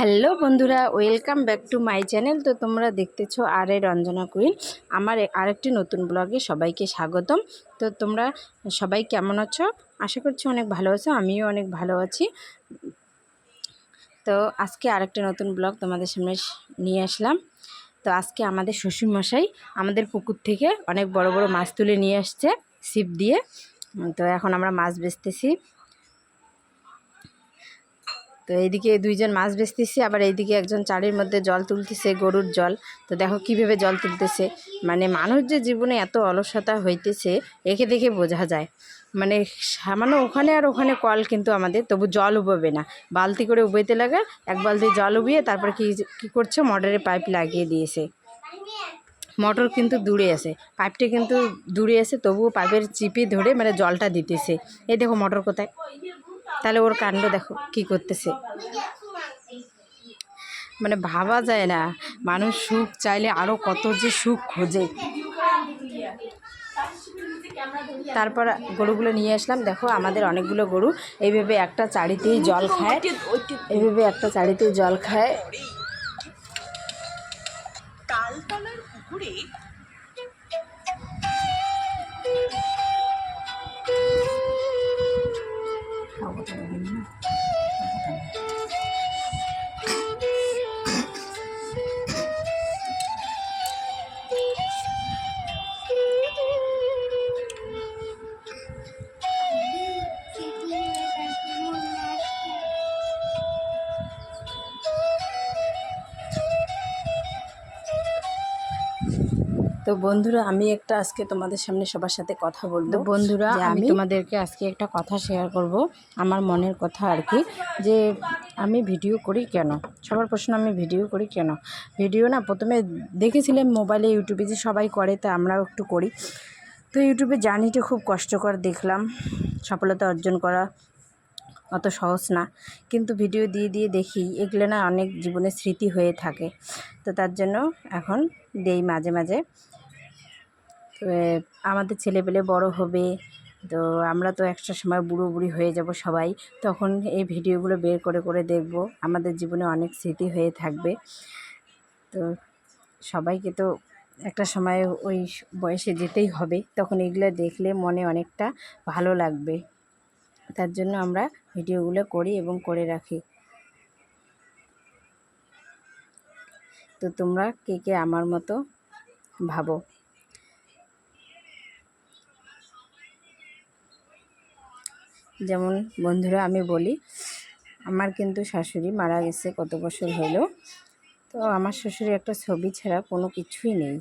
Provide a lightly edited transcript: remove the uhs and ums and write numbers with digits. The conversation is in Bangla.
হ্যালো বন্ধুরা, welcome back to my channel. তো তোমরা দেখতেছো রঞ্জনা কুইন। আমার আরেকটি নতুন ব্লগে সবাইকে স্বাগতম। তো তোমরা সবাই কেমন আছো? আশা করছি অনেক ভালো আছো, আমিও অনেক ভালো আছি। তো আজকে আরেকটি নতুন ব্লগ তোমাদের সামনে নিয়ে আসলাম। তো আজকে আমাদের শ্বশুরমশাই আমাদের পুকুর থেকে অনেক বড় বড় মাছ তুলে নিয়ে আসছে ছিপ দিয়ে। তো এখন আমরা মাছ বেচতেছি। তো এইদিকে দুইজন মাছ বেচতেছি, আবার এইদিকে একজন চারির মধ্যে জল তুলতেছে, গরুর জল। তো দেখো কীভাবে জল তুলতেছে। মানে মানুষ যে জীবনে এত অলসতা হইতেছে একে দেখে বোঝা যায়। মানে সামান্য ওখানে আর ওখানে কল, কিন্তু আমাদের তবু জল উবোবে না। বালতি করে উবোইতে লাগে, এক বালতি জল উবিয়ে তারপর কি করছে, মোটরের পাইপ লাগিয়ে দিয়েছে। মোটর কিন্তু দূরে আছে, পাইপটা কিন্তু দূরে আছে, তবুও পাইপের চিপে ধরে মানে জলটা দিতেছে। এই দেখো মোটর কোথায়, তাহলে ওর কাণ্ড দেখো কি করতেছে। মানে ভাবা যায় না, মানুষ সুখ চাইলে আরও কত যে সুখ খোঁজে। তারপর গরুগুলো নিয়ে আসলাম। দেখো আমাদের অনেকগুলো গরু এইভাবে একটা চারিতেই জল খায়, এইভাবে একটা চারিতেই জল খায়। তালতলার পুকুরে তো বন্ধুরা, আমি একটা আজকে তোমাদের সামনে সবার সাথে কথা বলবো। বন্ধুরা, আমি তোমাদেরকে আজকে একটা কথা শেয়ার করব, আমার মনের কথা আর কি। যে আমি ভিডিও করি কেন, সবার প্রশ্ন, আমি ভিডিও করি কেন। ভিডিও না প্রথমে দেখেছিলাম মোবাইলে, ইউটিউবে যে সবাই করে, তা আমরাও একটু করি। তো ইউটিউবে জার্নিটা খুব কষ্টকর দেখলাম। সফলতা অর্জন করা অত সহজ না, কিন্তু ভিডিও দিয়ে দিয়ে দেখি এগুলো না অনেক জীবনের স্মৃতি হয়ে থাকে। তো তার জন্য এখন দেই মাঝে মাঝে। আমাদের ছেলেপেলে বড় হবে, তো আমরা তো একটা সময় বুড়ো বুড়ি হয়ে যাব সবাই, তখন এই ভিডিওগুলো বের করে করে দেখব, আমাদের জীবনে অনেক স্মৃতি হয়ে থাকবে। তো সবাইকে তো একটা সময় ওই বয়সে যেতেই হবে, তখন এগুলো দেখলে মনে অনেকটা ভালো লাগবে। তার জন্য আমরা ভিডিওগুলো করি এবং করে রাখি। তো তোমরা কে কে আমার মতো ভাবো। যেমন বন্ধুরা, আমি বলি, আমার কিন্তু শাশুড়ি মারা গেছে কত বছর হলো। তো আমার শ্বশুরের একটা ছবি ছাড়া কোনো কিছুই নেই।